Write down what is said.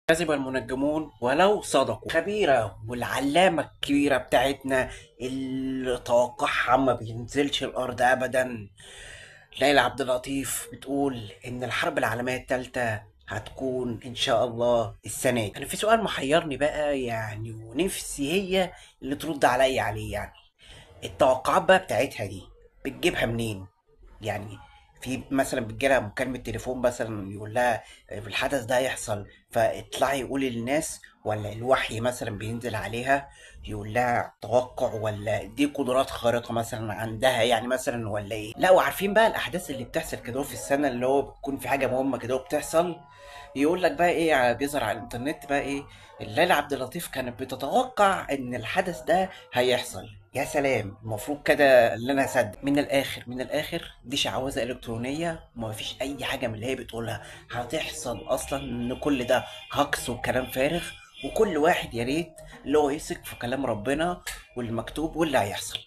كذب المنجمون ولو صدقوا. خبيرة والعلامة الكبيرة بتاعتنا اللي توقعها ما بينزلش الأرض أبدا، ليلى عبد اللطيف، بتقول إن الحرب العالمية التالتة هتكون إن شاء الله السنة دي. أنا في سؤال محيرني بقى يعني، ونفسي هي اللي ترد عليا يعني. التوقعات بقى بتاعتها دي بتجيبها منين؟ يعني في مثلا بتجيلها مكالمة تليفون مثلا يقول لها الحدث ده هيحصل فاطلعي قولي للناس، ولا الوحي مثلا بينزل عليها يقول لها توقع، ولا دي قدرات خارقة مثلا عندها يعني مثلا، ولا ايه؟ لا، وعارفين بقى الأحداث اللي بتحصل كده في السنة، اللي هو بتكون في حاجة مهمة كده بتحصل، يقول لك بقى ايه بيظهر على الانترنت بقى ايه، ليلى عبد اللطيف كانت بتتوقع ان الحدث ده هيحصل. يا سلام، المفروض كده اللي انا اصدق. من الاخر دي شعوذه الكترونيه، وما فيش اي حاجه من اللي هي بتقولها هتحصل اصلا، ان كل ده هكس وكلام فارغ. وكل واحد يا ريت اللي هو يثق في كلام ربنا والمكتوب واللي هيحصل.